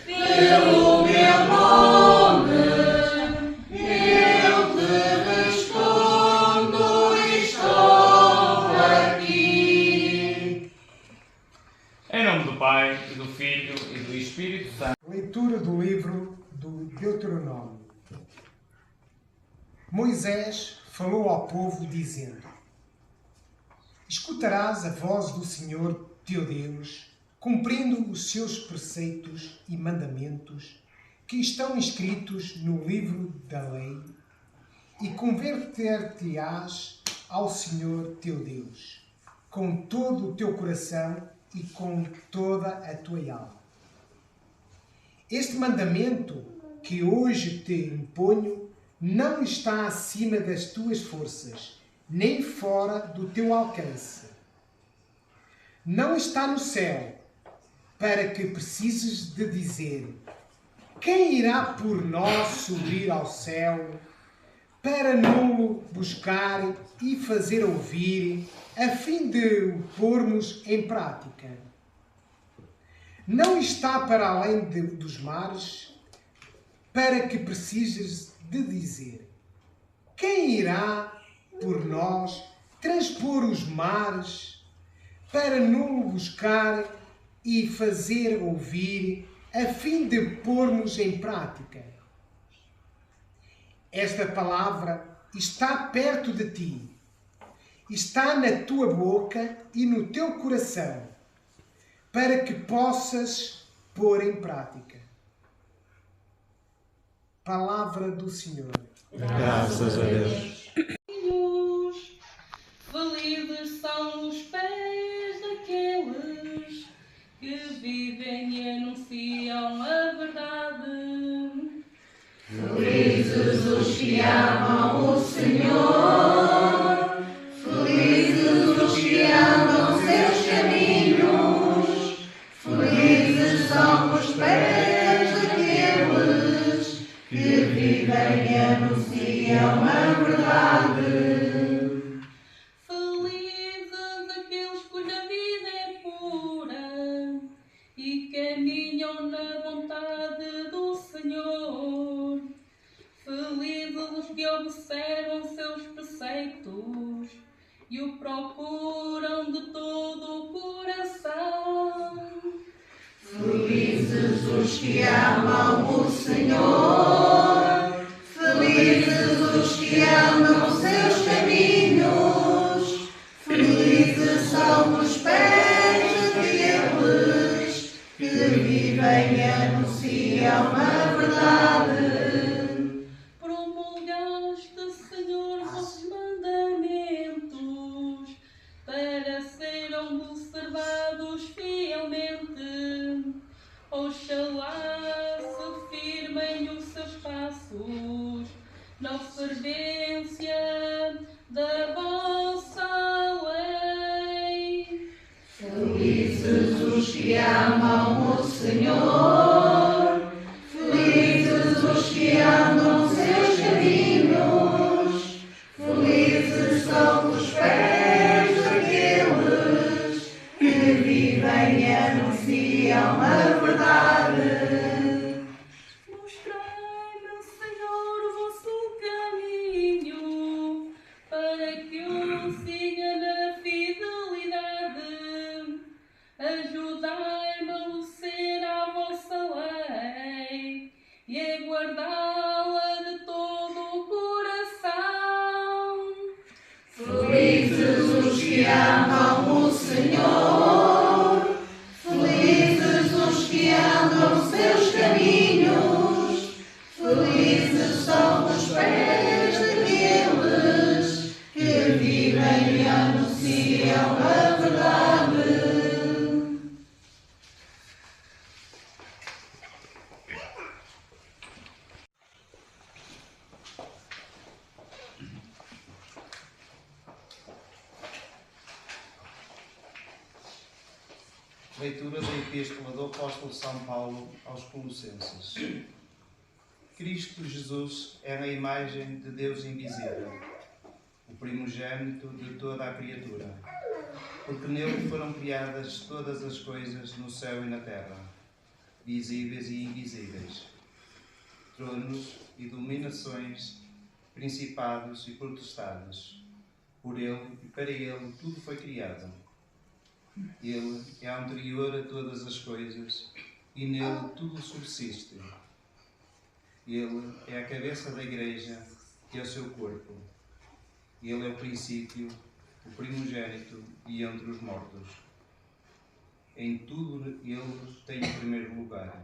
pelo meu nome, eu te respondo, estou aqui. Em nome do Pai, e do Filho, e do Espírito Santo. Leitura do livro do Deuteronômio. Moisés falou ao povo, dizendo: Escutarás a voz do Senhor teu Deus, cumprindo os seus preceitos e mandamentos que estão escritos no livro da lei, e converter-te-ás ao Senhor teu Deus, com todo o teu coração e com toda a tua alma. Este mandamento que hoje te imponho não está acima das tuas forças, nem fora do teu alcance. Não está no céu, para que precises de dizer: quem irá por nós subir ao céu, para no buscar e fazer ouvir, a fim de o pormos em prática? Não está para além dos mares, para que precises de dizer: quem irá por nós transpor os mares, para no buscar e fazer ouvir, a fim de pormos em prática? Esta palavra está perto de ti, está na tua boca e no teu coração, para que possas pôr em prática. Palavra do Senhor. Graças a Deus. Felizes são os pés daqueles que vivem e anunciam a verdade. Felizes os que amam o Senhor, felizes os que andam seus caminhos, felizes são os pés daqueles que vivem e anunciam a verdade. Felizes aqueles cuja vida é pura e caminham na vontade do Senhor. Felizes os que observam seus preceitos e o procuram de todo o coração. Felizes os que amam o Senhor, felizes os que andam seus caminhos, felizes são os pés daqueles que vivem e anunciam a verdade. Promulgaste, Senhor, vossos mandamentos para serem observados fielmente. Oxalá se firmem os seus passos na fervência da vossa lei. Felizes os que amam o Senhor, felizes os que andam seus caminhos, felizes são os pés daqueles que vivem e anunciam a verdade. Mostrai-me, Senhor, o vosso caminho, para que o siga na fidelidade. Ajudai-me a obedecer à vossa lei e a guardá-la de todo o coração. Felizes os que amam o Senhor, felizes os que andam seus caminhos, felizes são os pés daqueles que vivem e anunciam a verdade. Leitura da Epístola do Apóstolo São Paulo aos Colossenses. Cristo Jesus é a imagem de Deus invisível, o primogênito de toda a criatura, porque nele foram criadas todas as coisas no céu e na terra, visíveis e invisíveis, tronos e dominações, principados e potestades. Por Ele e para Ele tudo foi criado. Ele é anterior a todas as coisas e nele tudo subsiste. Ele é a cabeça da Igreja, que é o seu corpo. Ele é o princípio, o primogênito e entre os mortos. Em tudo ele tem o primeiro lugar.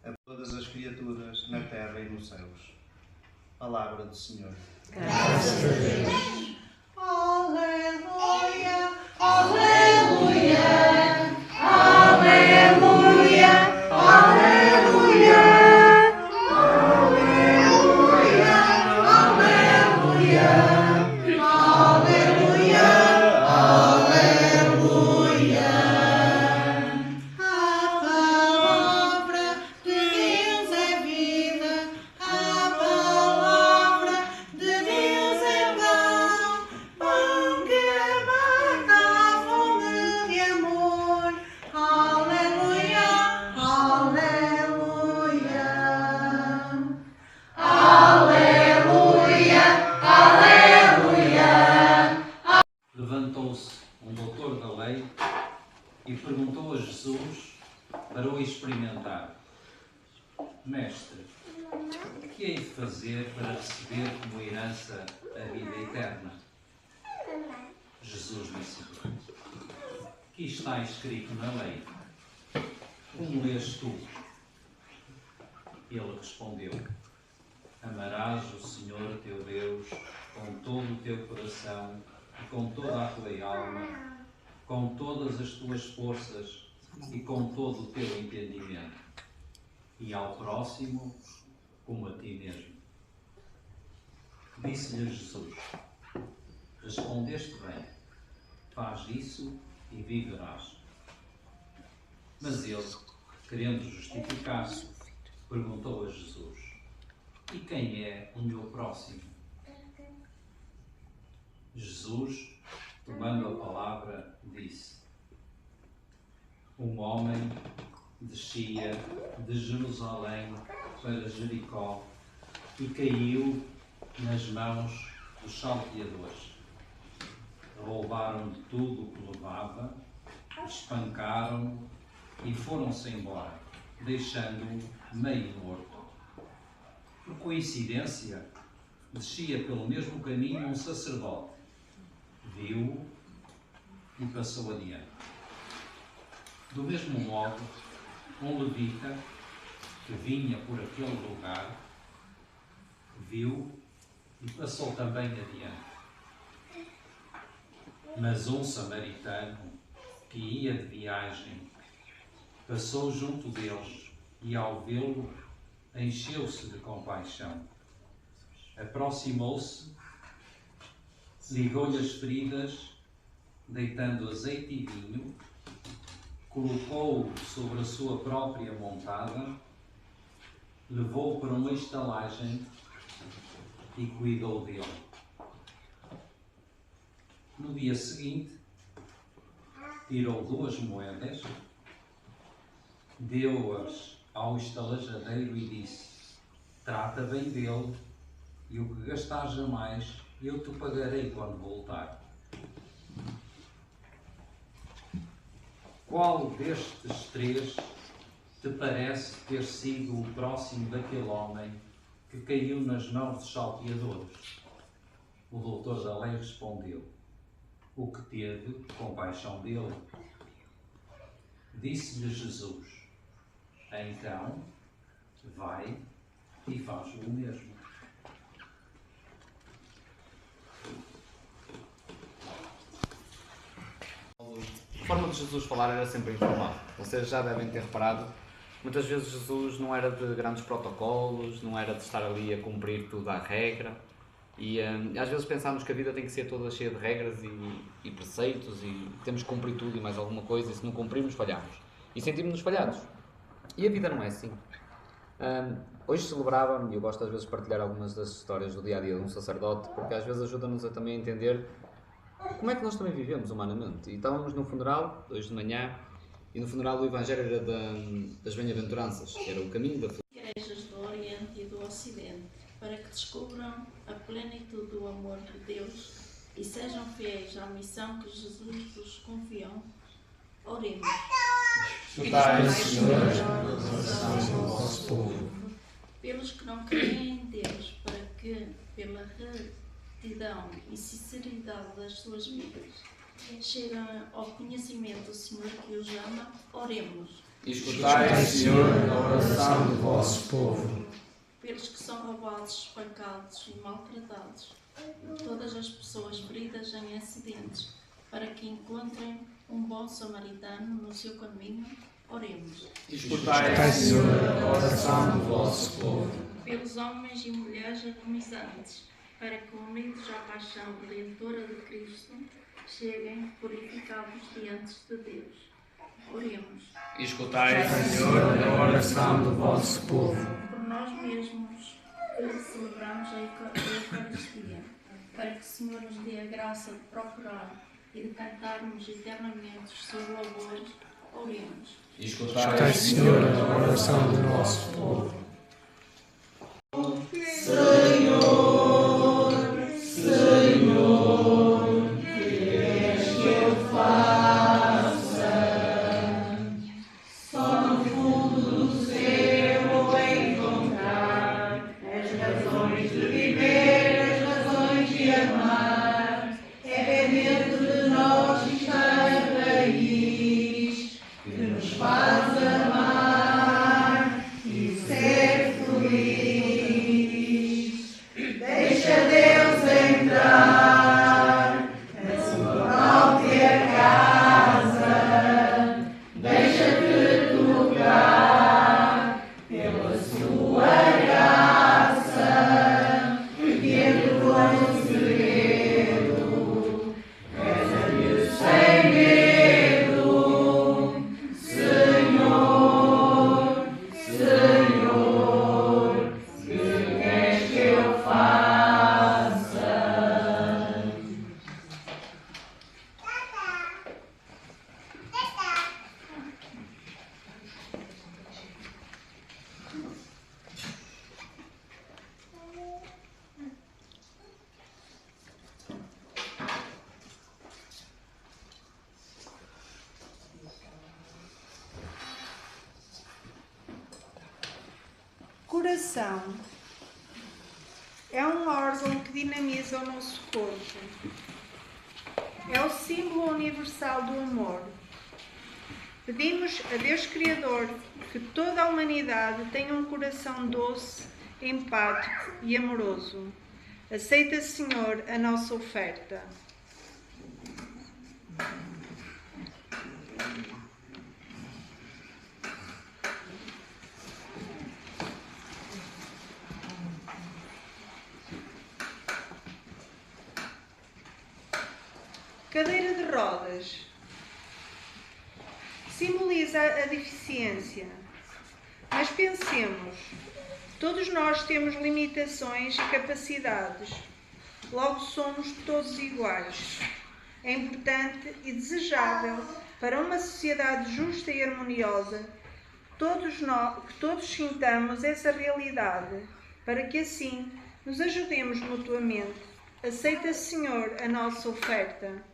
A todas as criaturas na terra e nos céus. Palavra do Senhor. Graças a Deus. Aleluia, aleluia, aleluia, aleluia, aleluia, aleluia, aleluia, aleluia. A palavra de Deus é vida, a palavra de Deus é pão que mata a fome de amor. Aleluia, aleluia, aleluia, aleluia. Levantou-se um doutor da lei e perguntou a Jesus para o experimentar: Mestre, que hei de fazer para receber como herança a vida eterna? Jesus disse-lhe: Que está escrito na lei? Como lês tu? Ele respondeu: Amarás o Senhor teu Deus com todo o teu coração e com toda a tua alma, com todas as tuas forças e com todo o teu entendimento, e ao próximo como a ti mesmo. Disse-lhe Jesus: Respondeste bem, faz isso e viverás. Mas ele, querendo justificar-se, perguntou a Jesus: E quem é o meu próximo? Jesus, tomando a palavra, disse: Um homem descia de Jerusalém para Jericó e caiu nas mãos dos salteadores. Roubaram-lhe tudo o que levava, espancaram-no e foram-se embora, deixando-o meio morto. Por coincidência, descia pelo mesmo caminho um sacerdote. Viu-o e passou adiante. Do mesmo modo, um levita que vinha por aquele lugar viu e passou também adiante. Mas um samaritano que ia de viagem passou junto deles e, ao vê-lo, encheu-se de compaixão. Aproximou-se, ligou-lhe as feridas, deitando azeite e vinho, colocou-o sobre a sua própria montada, levou-o para uma estalagem e cuidou dele. No dia seguinte, tirou 2 moedas, deu-as ao estalajadeiro e disse: Trata bem dele, e o que gastares a mais, eu te pagarei quando voltar. Qual destes 3 te parece ter sido o próximo daquele homem que caiu nas mãos dos salteadores? O doutor da lei respondeu: O que teve compaixão dele. Disse-lhe Jesus: Então, vai e faz o mesmo. A forma de Jesus falar era sempre informal. Vocês já devem ter reparado, muitas vezes Jesus não era de grandes protocolos, não era de estar ali a cumprir tudo à regra. E às vezes pensamos que a vida tem que ser toda cheia de regras e preceitos e temos que cumprir tudo e mais alguma coisa, e se não cumprirmos, falhamos. E sentimos-nos falhados. E a vida não é assim. Hoje celebrava, e eu gosto às vezes de partilhar algumas das histórias do dia-a-dia de um sacerdote, porque às vezes ajuda-nos a também entender como é que nós também vivemos humanamente. E estávamos num funeral, hoje de manhã, E no funeral o Evangelho era das bem-aventuranças, que era o caminho da felicidade. Igrejas do Oriente e do Ocidente, para que descubram a plenitude do amor de Deus e sejam fiéis à missão que Jesus vos confiou. Oremos. Escutai, Senhor, a oração do vosso povo. Pelos que não creem em Deus, para que, pela retidão e sinceridade das suas vidas, cheguem ao conhecimento do Senhor que os ama, oremos. Escutai, Senhor, a oração do vosso povo. Pelos que são roubados, espancados e maltratados, todas as pessoas feridas em acidentes, para que encontrem um bom samaritano no seu caminho, oremos. Escutai, Senhor, a oração do vosso povo. Pelos homens e mulheres agonizantes, para que, unidos à paixão redentora de Cristo, cheguem purificados diante de Deus. Oremos. Escutai, Senhor, a oração do vosso povo. Por nós mesmos que celebramos a Eucaristia, para que o Senhor nos dê a graça de procurar e de cantarmos eternamente os seus louvores, oremos. Escutai, Senhor, a oração do nosso povo. Coração é um órgão que dinamiza o nosso corpo. É o símbolo universal do amor. Pedimos a Deus Criador que toda a humanidade tenha um coração doce, empático e amoroso. Aceita, Senhor, a nossa oferta. Cadeira de rodas simboliza a deficiência, mas pensemos, todos nós temos limitações e capacidades, logo somos todos iguais. É importante e desejável para uma sociedade justa e harmoniosa que todos sintamos essa realidade, para que assim nos ajudemos mutuamente. Aceita, Senhor, a nossa oferta.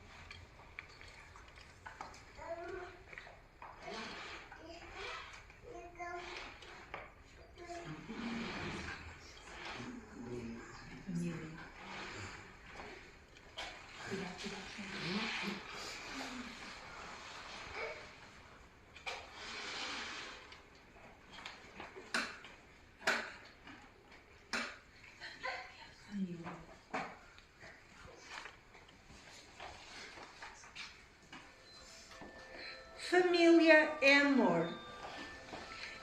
Família é amor.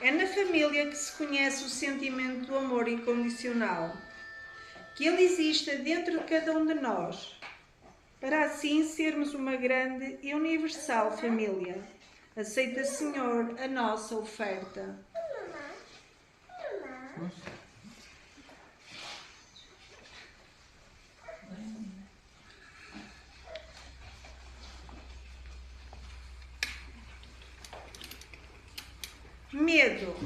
É na família que se conhece o sentimento do amor incondicional, que ele exista dentro de cada um de nós, para assim sermos uma grande e universal família. Aceita, Senhor, a nossa oferta. Medo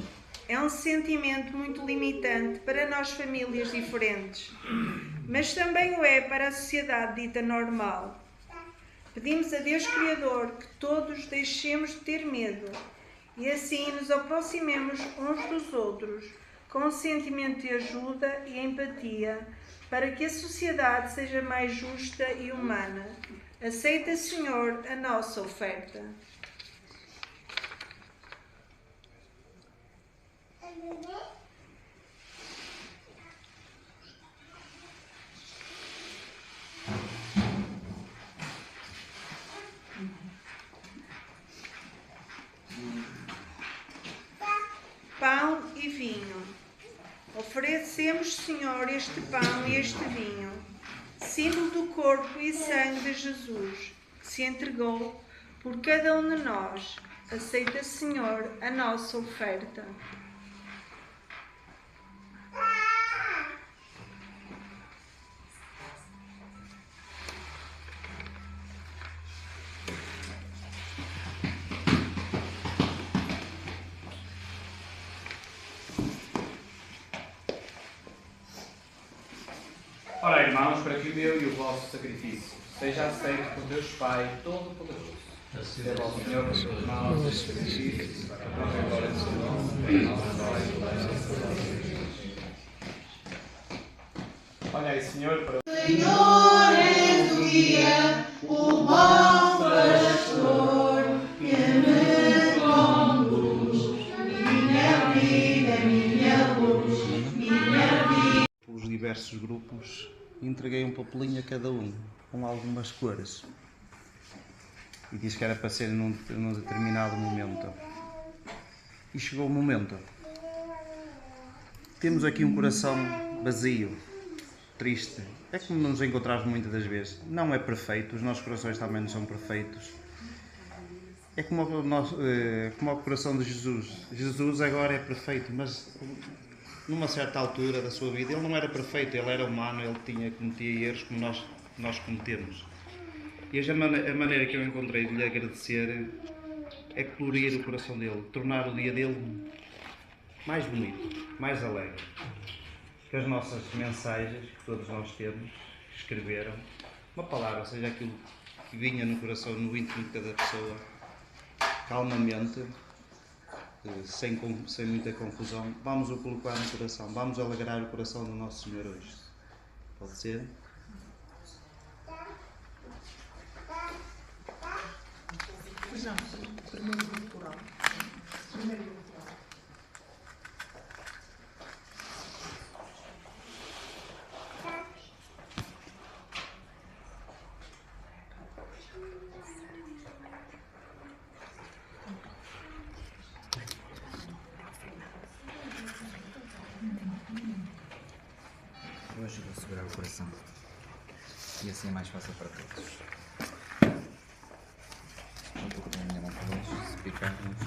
é um sentimento muito limitante para nós, famílias diferentes, mas também o é para a sociedade dita normal. Pedimos a Deus Criador que todos deixemos de ter medo e assim nos aproximemos uns dos outros com um sentimento de ajuda e empatia para que a sociedade seja mais justa e humana. Aceita, Senhor, a nossa oferta. Pão e vinho. Oferecemos, Senhor, este pão e este vinho, símbolo do corpo e sangue de Jesus, que se entregou por cada um de nós. Aceita, Senhor, a nossa oferta. Ora, irmãos, para que o meu e o vosso sacrifício seja aceito por Deus Pai Todo-Poderoso. Receba ao Senhor por seus mãos este sacrifício, para a própria glória do seu nome, em nossa glória e olha aí, Senhor, para Senhor és o guia, o bom pastor, que me conduz, minha vida, minha luz, minha vida. Pelos diversos grupos, entreguei um papelinho a cada um, com algumas cores. E disse que era para ser num determinado momento. E chegou o momento. Temos aqui um coração vazio, triste. É como nos encontramos muitas das vezes. Não é perfeito, os nossos corações também não são perfeitos. É como o coração de Jesus. Jesus agora é perfeito, mas numa certa altura da sua vida ele não era perfeito, ele era humano, ele cometia erros como nós cometemos. E a maneira que eu encontrei de lhe agradecer é colorir o coração dele, tornar o dia dele mais bonito, mais alegre. Que as nossas mensagens, que todos nós temos, escreveram, uma palavra, seja aquilo que vinha no coração, no íntimo de cada pessoa, calmamente, sem muita confusão, vamos o colocar no coração, vamos alegrar o coração do nosso Senhor hoje. Pode ser? Eu ajudo a segurar o coração. E assim é mais fácil para todos. Um pouco da minha mão para baixo, se picar, não se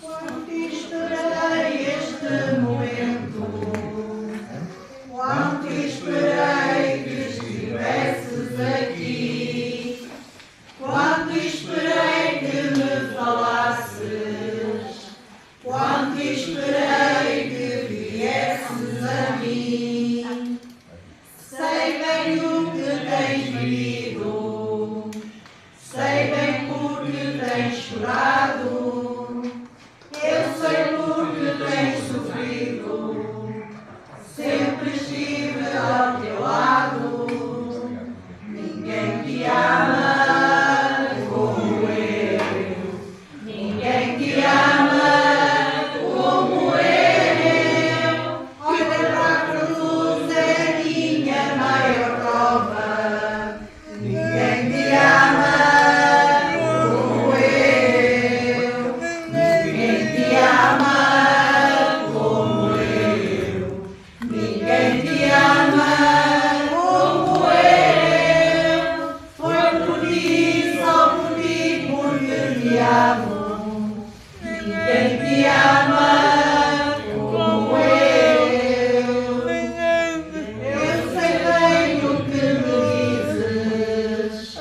Quanto esperei este momento, quanto esperei que estivesses aqui, quanto esperei te amo, ninguém te ama como eu. Eu sei bem o que me dizes,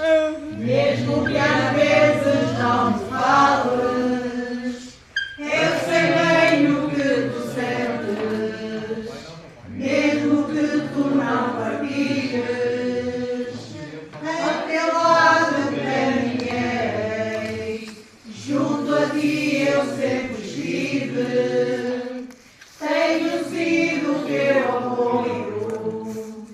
mesmo que às vezes não me fales. Eu sei bem o que tu sentes, mesmo que tu não partilhes. Até lá caminhei, junto a ti eu sempre estive. Tenho sido teu apoio,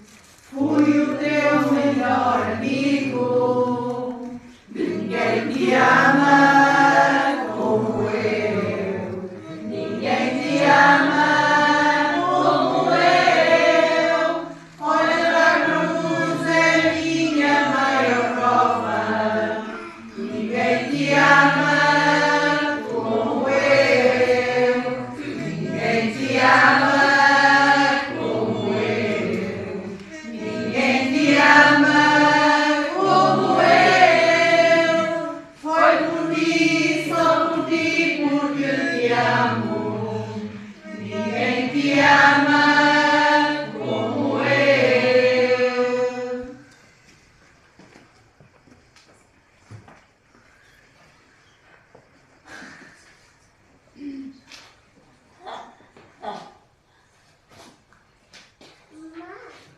fui o teu melhor amigo. Ninguém te ama como eu, ninguém te ama como eu. Olha, dar-nos é minha maior prova. Ninguém te ama como eu, ninguém te ama como eu, ninguém te ama como eu. Foi por ti, só por ti, porque te amo. Ninguém te ama como eu.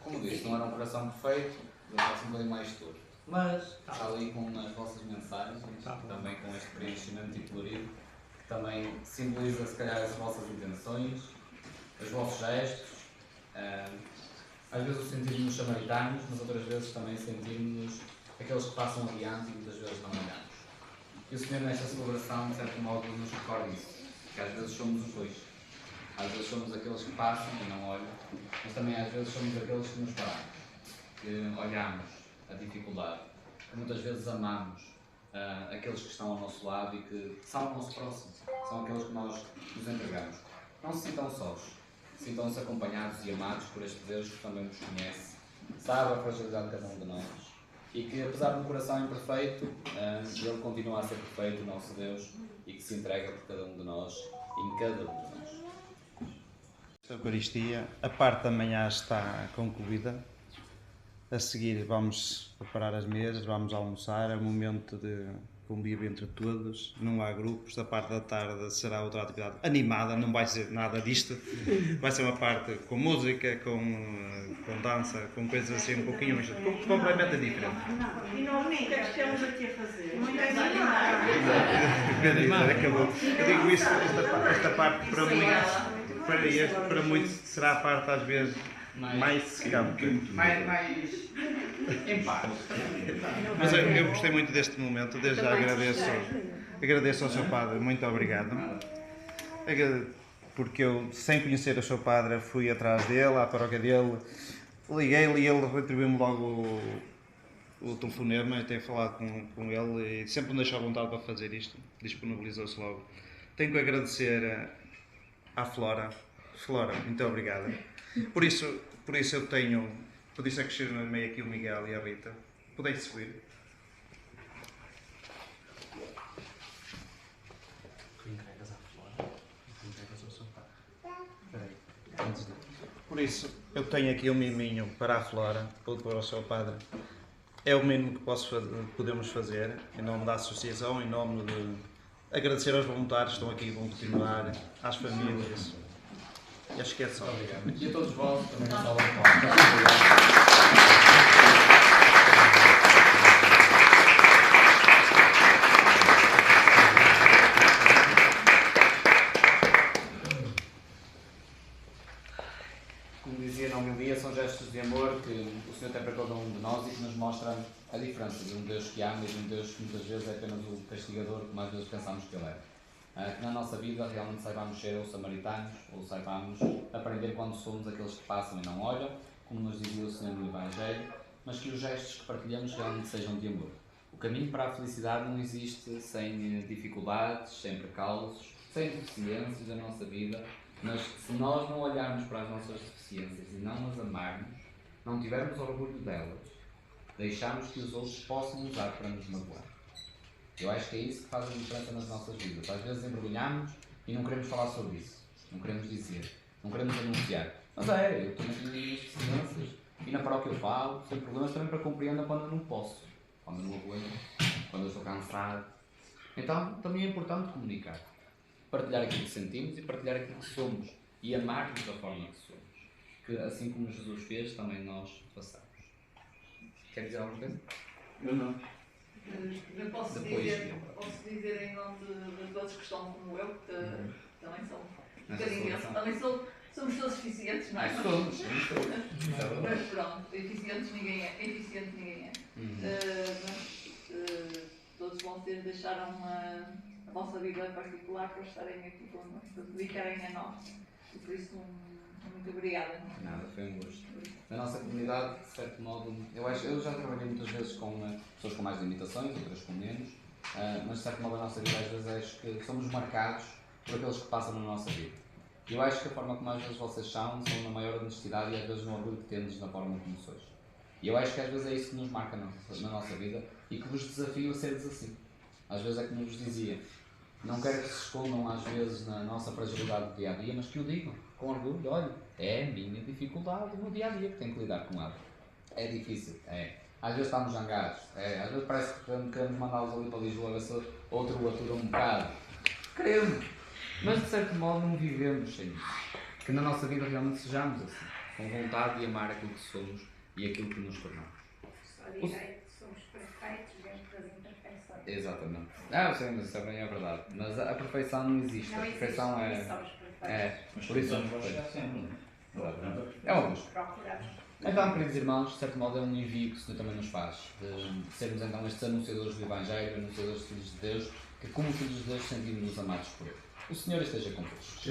Como disse, não era um coração perfeito, eu faço um bocadinho mais duro. Mas está ali com as vossas mensagens, também com este preenchimento e colorido, que também simboliza se calhar as vossas intenções, os vossos gestos. Às vezes o sentimos-nos samaritanos, mas outras vezes também sentimos-nos aqueles que passam adiante e muitas vezes não olhamos. E o Senhor nesta celebração, de certo modo, nos recorda isso, que às vezes somos os dois. Às vezes somos aqueles que passam e não olham, mas também às vezes somos aqueles que nos param, que olhamos a dificuldade, que muitas vezes amamos aqueles que estão ao nosso lado e que são o nosso próximo, são aqueles que nós nos entregamos. Não se sintam sós, sintam-se acompanhados e amados por este Deus que também nos conhece, sabe a fragilidade de cada um de nós e que, apesar do coração imperfeito, Ele continua a ser perfeito, o nosso Deus, e que se entrega por cada um de nós e em cada um de nós. A Eucaristia, a parte da manhã está concluída. A seguir vamos preparar as mesas, vamos almoçar, é um momento de convívio entre todos, não há grupos. Da parte da tarde será outra atividade animada, não vai ser nada disto, vai ser uma parte com música, com dança, com coisas assim um pouquinho mais completamente diferente. E nós nunca estamos aqui a fazer. Muito Acabou. Eu digo isso, esta parte para muitos será a parte às vezes mais em paz. Mas eu gostei muito deste momento, desde já agradeço ao seu padre, muito obrigado. Porque eu, sem conhecer o seu padre, fui atrás dele, à paróquia dele, liguei-lhe e ele retribuiu-me logo o telefonema, eu tenho falado com ele e sempre me deixou à vontade para fazer isto, disponibilizou-se logo. Tenho que agradecer à Flora, muito obrigada. Por isso é que chamei aqui o Miguel e a Rita. Podem subir. Por isso, eu tenho aqui um miminho para a Flora, ou para o seu padre. É o mínimo que podemos fazer, em nome da associação, em nome de agradecer aos voluntários que estão aqui e vão continuar, às famílias. E acho que é só. Obrigado. E a todos vós também na sala de Como dizia na homilia, são gestos de amor que o Senhor tem para cada um de nós e que nos mostram a diferença de um Deus que ama e de um Deus que muitas vezes é apenas o castigador que mais vezes pensamos que Ele é. Que na nossa vida realmente saibamos ser ou samaritanos, ou saibamos aprender quando somos aqueles que passam e não olham, como nos dizia o Senhor no Evangelho, mas que os gestos que partilhamos realmente sejam de amor. O caminho para a felicidade não existe sem dificuldades, sem precalços, sem deficiências da nossa vida, mas se nós não olharmos para as nossas deficiências e não as amarmos, não tivermos orgulho delas, deixarmos que os outros possam usar para nos magoar. Eu acho que é isso que faz a diferença nas nossas vidas. Às vezes envergonhamos e não queremos falar sobre isso. Não queremos dizer. Não queremos anunciar. Mas eu também tenho as minhas deficiências. E na paróquia eu falo, sem problemas, também para compreender quando eu não posso. Quando eu não aguento. Quando eu estou cansado. Então também é importante comunicar. Partilhar aquilo que sentimos e partilhar aquilo que somos. E amar-nos da forma que somos. Que assim como Jesus fez, também nós passamos. Quer dizer alguma coisa? Eu não. Eu posso dizer em nome de todos que estão como eu, que também são um bocadinho, também somos todos eficientes, não é? Somos. Mas pronto, eficiente ninguém é. Mas todos vocês deixaram a vossa vida particular para estarem aqui connosco, para dedicarem a nós. E por isso, muito obrigada. Nada, foi um gosto. Na nossa comunidade, de certo modo, eu já trabalhei muitas vezes com pessoas com mais limitações, outras com menos, mas de certo modo a nossa vida às vezes acho que somos marcados por aqueles que passam na nossa vida. E eu acho que a forma como às vezes vocês são na maior honestidade e às vezes no orgulho que temos na forma como sois. E eu acho que às vezes é isso que nos marca na nossa vida e que vos desafio a seres assim. Às vezes é como vos dizia, não quero que se escondam às vezes na nossa fragilidade do dia a dia, mas que o digam com orgulho. Olha, é a minha dificuldade no dia a dia que tenho que lidar com ela. É difícil, é. Às vezes estamos zangados, às vezes parece que queremos mandá-los ali para Lisboa, ver se outro atura um bocado. Queremos, mas de certo modo não vivemos sem isso. Que na nossa vida realmente sejamos assim, com vontade de amar aquilo que somos e aquilo que nos tornamos. Só direi que somos perfeitos dentro das imperfeições. Exatamente. Sim, mas isso também é verdade. Mas a perfeição não existe. A perfeição Mas por isso somos perfeitos. É uma busca. Então, queridos irmãos, de certo modo é um envio que o Senhor também nos faz, de sermos então estes anunciadores do Evangelho, anunciadores de filhos de Deus, que como filhos de Deus sentimos-nos amados por Ele. O Senhor esteja convosco.